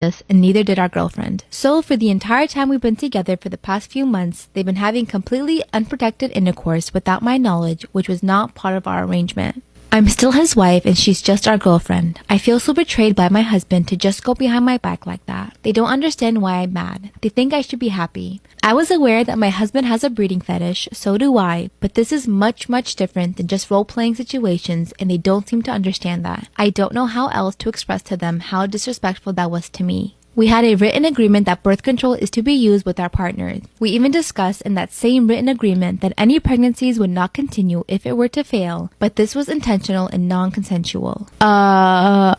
this, and neither did our girlfriend. So for the entire time we've been together for the past few months, they've been having completely unprotected intercourse without my knowledge, which was not part of our arrangement. I'm still his wife and she's just our girlfriend. I feel so betrayed by my husband to just go behind my back like that. They don't understand why I'm mad. They think I should be happy. I was aware that my husband has a breeding fetish, so do I, but this is much different than just role-playing situations and they don't seem to understand that. I don't know how else to express to them how disrespectful that was to me. We had a written agreement that birth control is to be used with our partners. We even discussed in that same written agreement that any pregnancies would not continue if it were to fail, but this was intentional and non-consensual. I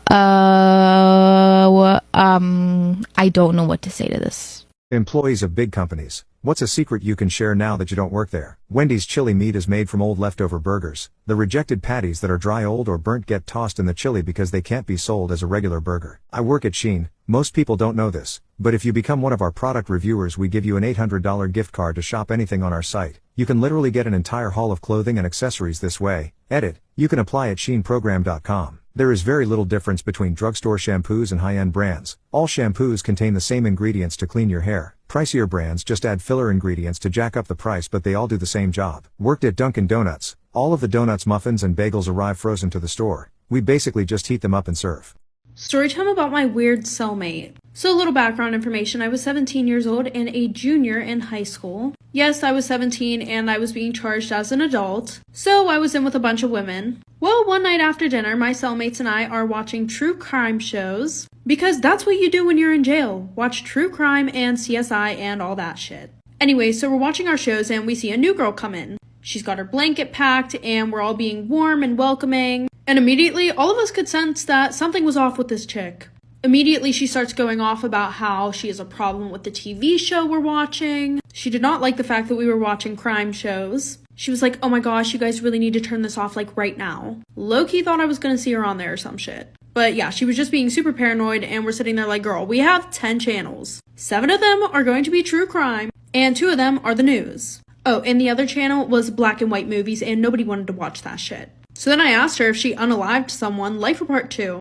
don't know what to say to this. Employees of big companies. What's a secret you can share now that you don't work there? Wendy's chili meat is made from old leftover burgers. The rejected patties that are dry, old, or burnt get tossed in the chili because they can't be sold as a regular burger. I work at Shein. Most people don't know this, but if you become one of our product reviewers, we give you an $800 gift card to shop anything on our site. You can literally get an entire haul of clothing and accessories this way. Edit. You can apply at SheinProgram.com. There is very little difference between drugstore shampoos and high-end brands. All shampoos contain the same ingredients to clean your hair. Pricier brands just add filler ingredients to jack up the price, but they all do the same job. Worked at Dunkin' Donuts. All of the donuts, muffins, and bagels arrive frozen to the store. We basically just heat them up and serve. Storytime about my weird cellmate. So a little background information. I was 17 years old and a junior in high school. Yes, I was 17 and I was being charged as an adult. So I was in with a bunch of women. Well, one night after dinner, my cellmates and I are watching true crime shows. Because that's what you do when you're in jail. Watch true crime and CSI and all that shit. Anyway, so we're watching our shows and we see a new girl come in. She's got her blanket packed and we're all being warm and welcoming. And immediately, all of us could sense that something was off with this chick. Immediately, she starts going off about how she has a problem with the TV show we're watching. She did not like the fact that we were watching crime shows. She was like, oh my gosh, you guys really need to turn this off like right now. Low-key thought I was gonna see her on there or some shit. But yeah, she was just being super paranoid and we're sitting there like, girl, we have 10 channels. 7 of them are going to be true crime and 2 of them are the news. Oh, and the other channel was black and white movies and nobody wanted to watch that shit. So then I asked her if she unalived someone, life for part 2.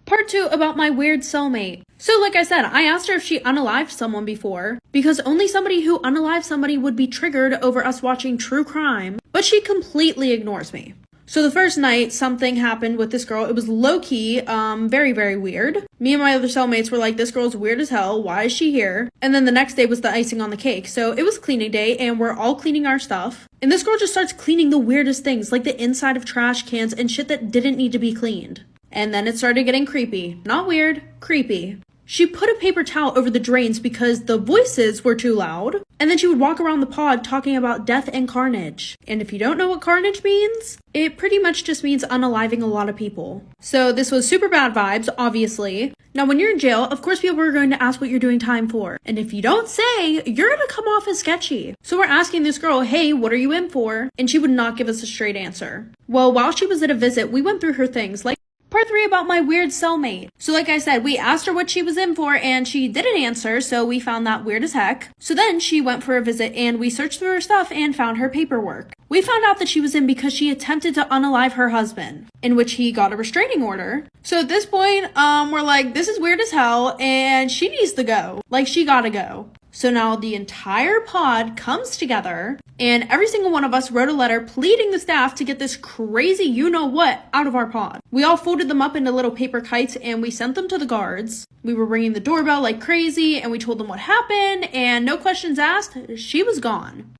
Part 2 about my weird cellmate. So like I said, I asked her if she unalived someone before, because only somebody who unalived somebody would be triggered over us watching true crime, but she completely ignores me. So the first night, something happened with this girl. It was low-key, very weird. Me and my other cellmates were like, this girl's weird as hell. Why is she here? And then the next day was the icing on the cake. So it was cleaning day and we're all cleaning our stuff. And this girl just starts cleaning the weirdest things, like the inside of trash cans and shit that didn't need to be cleaned. And then it started getting creepy. Not weird, creepy. She put a paper towel over the drains because the voices were too loud. And then she would walk around the pod talking about death and carnage. And if you don't know what carnage means, it pretty much just means unaliving a lot of people. So this was super bad vibes, obviously. Now when you're in jail, of course people are going to ask what you're doing time for. And if you don't say, you're gonna come off as sketchy. So we're asking this girl, hey, what are you in for? And she would not give us a straight answer. Well, while she was at a visit, we went through her things, like part 3 about my weird cellmate. So like I said, we asked her what she was in for and she didn't answer, so we found that weird as heck. So then she went for a visit and we searched through her stuff and found her paperwork. We found out that she was in because she attempted to unalive her husband, in which he got a restraining order. So at this point, we're like, this is weird as hell and she needs to go. Like, she gotta go. So now the entire pod comes together and every single one of us wrote a letter pleading the staff to get this crazy you-know-what out of our pod. We all folded them up into little paper kites and we sent them to the guards. We were ringing the doorbell like crazy and we told them what happened and no questions asked, she was gone.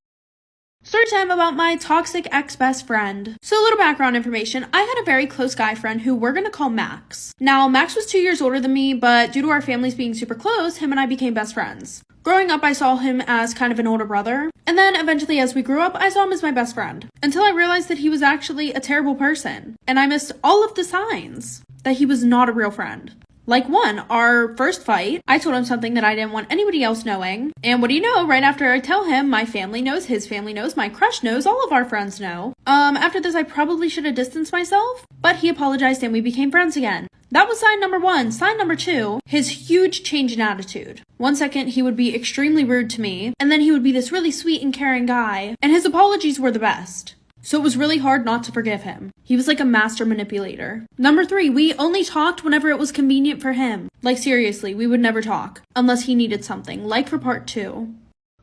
Story time about my toxic ex-best friend. So a little background information. I had a very close guy friend who we're gonna call Max. Now, Max was 2 years older than me, but due to our families being super close, him and I became best friends. Growing up, I saw him as kind of an older brother. And then eventually as we grew up, I saw him as my best friend. Until I realized that he was actually a terrible person. And I missed all of the signs that he was not a real friend. Like 1, our first fight, I told him something that I didn't want anybody else knowing. And what do you know, right after I tell him, my family knows, his family knows, my crush knows, all of our friends know. After this, I probably should have distanced myself, but he apologized and we became friends again. That was sign number 1. Sign number 2, his huge change in attitude. 1 second, he would be extremely rude to me, and then he would be this really sweet and caring guy, and his apologies were the best. so it was really hard not to forgive him. He was like a master manipulator. Number 3, we only talked whenever it was convenient for him. Like seriously, we would never talk unless he needed something, like for part 2.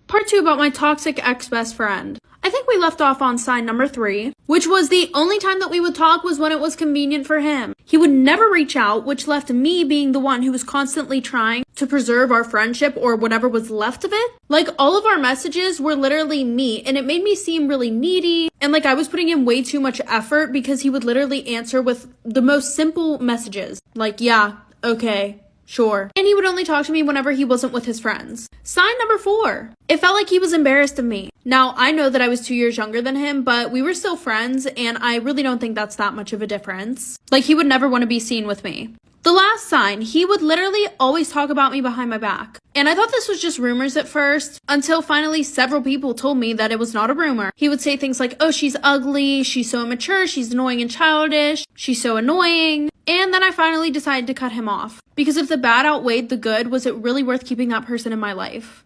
Part 2 about my toxic ex-best friend. I think we left off on sign number 3, which was the only time that we would talk was when it was convenient for him. He would never reach out, which left me being the one who was constantly trying to preserve our friendship or whatever was left of it. Like all of our messages were literally me, and it made me seem really needy and like I was putting in way too much effort because he would literally answer with the most simple messages. Like, yeah, okay. Sure. And he would only talk to me whenever he wasn't with his friends. Sign number 4. It felt like he was embarrassed of me. Now, I know that I was 2 years younger than him, but we were still friends, and I really don't think that's that much of a difference. Like, he would never want to be seen with me. The last sign, he would literally always talk about me behind my back. And I thought this was just rumors at first, until finally several people told me that it was not a rumor. He would say things like, oh, she's ugly, she's so immature, she's annoying and childish, she's so annoying. And then I finally decided to cut him off. Because if the bad outweighed the good, was it really worth keeping that person in my life?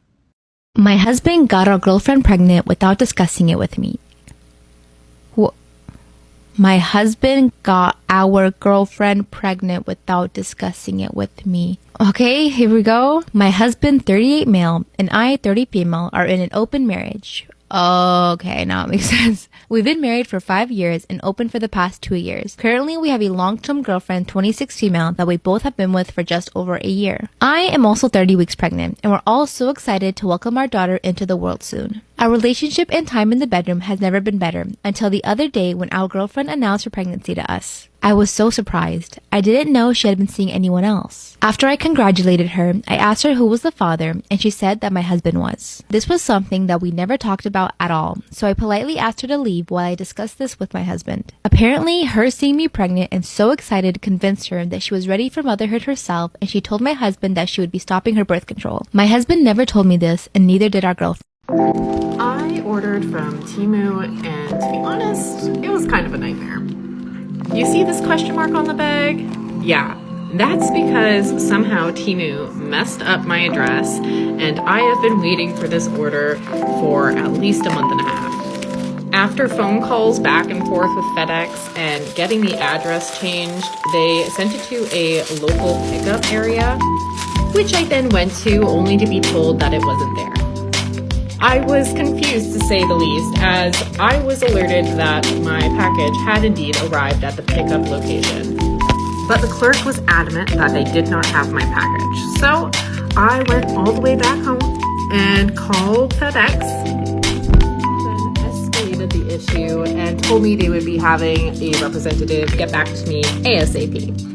My husband got our girlfriend pregnant without discussing it with me. My husband got our girlfriend pregnant without discussing it with me. Okay, here we go. My husband, 38 male, and I, 30 female, are in an open marriage. Okay, now it makes sense. We've been married for 5 years and open for the past 2 years. Currently, we have a long-term girlfriend, 26 female, that we both have been with for just over a year. I am also 30 weeks pregnant, and we're all so excited to welcome our daughter into the world soon. Our relationship and time in the bedroom has never been better until the other day when our girlfriend announced her pregnancy to us. I was so surprised. I didn't know she had been seeing anyone else. After I congratulated her, I asked her who was the father, and she said that my husband was. This was something that we never talked about at all, so I politely asked her to leave while I discussed this with my husband. Apparently, her seeing me pregnant and so excited convinced her that she was ready for motherhood herself, and she told my husband that she would be stopping her birth control. My husband never told me this, and neither did our girlfriend. I ordered from Temu, and to be honest, it was kind of a nightmare. You see this question mark on the bag? Yeah, that's because somehow Temu messed up my address, and I have been waiting for this order for at least a month and a half. After phone calls back and forth with FedEx and getting the address changed, they sent it to a local pickup area, which I then went to only to be told that it wasn't there. I was confused, to say the least, as I was alerted that my package had indeed arrived at the pickup location. But the clerk was adamant that they did not have my package. So I went all the way back home and called FedEx, then escalated the issue and told me they would be having a representative get back to me ASAP.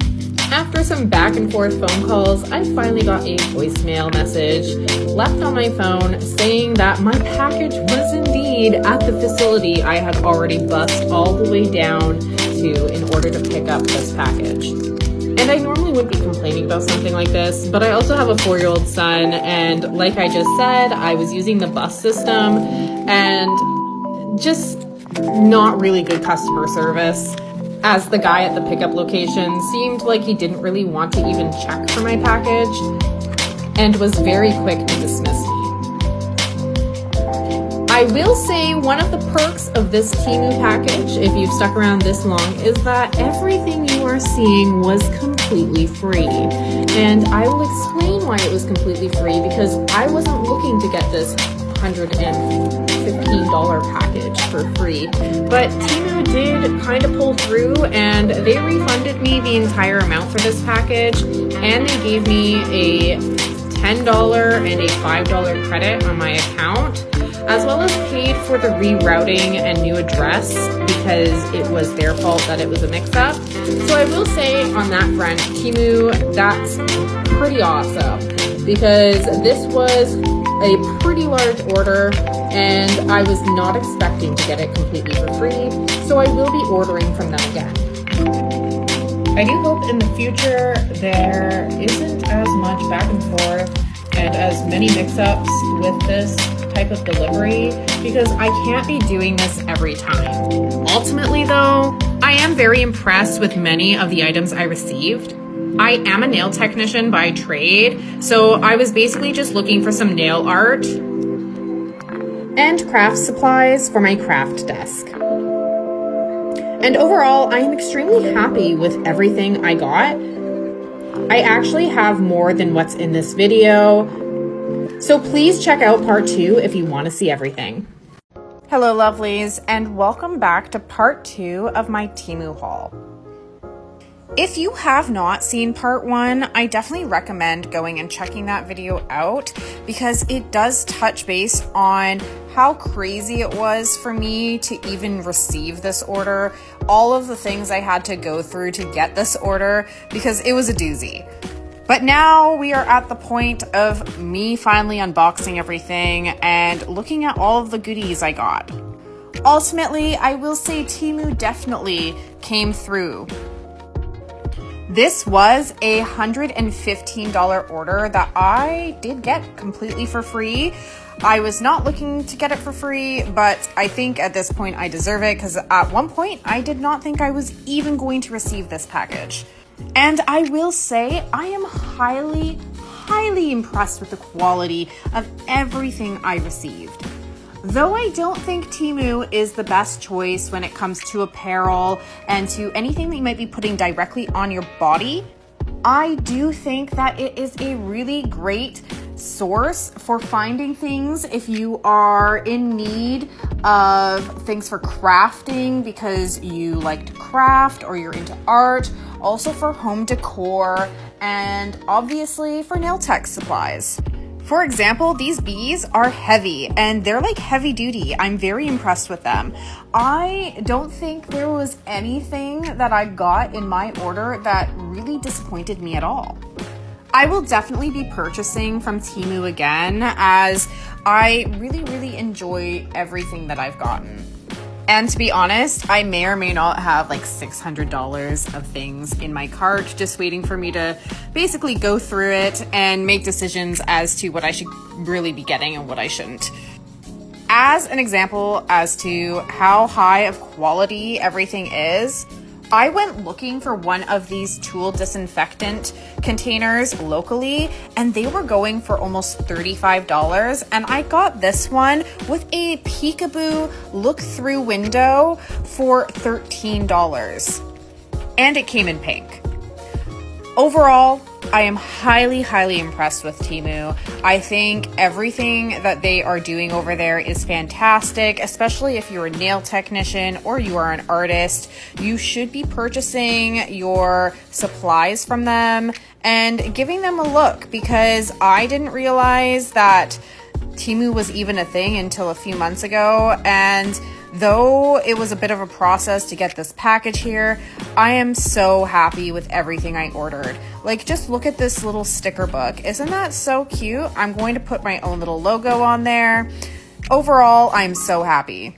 After some back and forth phone calls, I finally got a voicemail message left on my phone saying that my package was indeed at the facility I had already bussed all the way down to in order to pick up this package. And I normally wouldn't be complaining about something like this, but I also have a 4-year-old son, and like I just said, I was using the bus system and just not really good customer service, as the guy at the pickup location seemed like he didn't really want to even check for my package and was very quick to dismiss me. I will say one of the perks of this Temu package, if you've stuck around this long, is that everything you are seeing was completely free. And I will explain why it was completely free, because I wasn't looking to get this $115 package for free, but Temu did kind of pull through and they refunded me the entire amount for this package, and they gave me a $10 and a $5 credit on my account, as well as paid for the rerouting and new address because it was their fault that it was a mix-up. So I will say on that front, Temu, that's pretty awesome, because this was a pretty large order and I was not expecting to get it completely for free, so I will be ordering from them again. I do hope in the future there isn't as much back and forth and as many mix-ups with this type of delivery, because I can't be doing this every time. Ultimately though, I am very impressed with many of the items I received. I am a nail technician by trade, so I was basically just looking for some nail art and craft supplies for my craft desk. And overall, I am extremely happy with everything I got. I actually have more than what's in this video, so please check out part 2 if you want to see everything. Hello lovelies, and welcome back to part 2 of my Temu haul. If you have not seen part 1, I definitely recommend going and checking that video out because it does touch base on how crazy it was for me to even receive this order, all of the things I had to go through to get this order because it was a doozy. But now we are at the point of me finally unboxing everything and looking at all of the goodies I got. Ultimately, I will say Temu definitely came through. This was a $115 order that I did get completely for free. I was not looking to get it for free, but I think at this point I deserve it because at one point I did not think I was even going to receive this package. And I will say I am highly impressed with the quality of everything I received. Though I don't think Temu is the best choice when it comes to apparel and to anything that you might be putting directly on your body, I do think that it is a really great source for finding things if you are in need of things for crafting because you like to craft or you're into art, also for home decor, and obviously for nail tech supplies. For example, these bees are heavy and they're like heavy duty. I'm very impressed with them. I don't think there was anything that I got in my order that really disappointed me at all. I will definitely be purchasing from Temu again as I really enjoy everything that I've gotten. And to be honest, I may or may not have like $600 of things in my cart just waiting for me to basically go through it and make decisions as to what I should really be getting and what I shouldn't. As an example as to how high of quality everything is, I went looking for one of these tool disinfectant containers locally and they were going for almost $35, and I got this one with a peekaboo look-through window for $13, and it came in pink. Overall, I am highly impressed with Temu. I think everything that they are doing over there is fantastic, especially if you're a nail technician or you are an artist. You should be purchasing your supplies from them and giving them a look because I didn't realize that Temu was even a thing until a few months ago, and though it was a bit of a process to get this package here, I am so happy with everything I ordered. Like, just look at this little sticker book. Isn't that so cute? I'm going to put my own little logo on there. Overall, I'm so happy.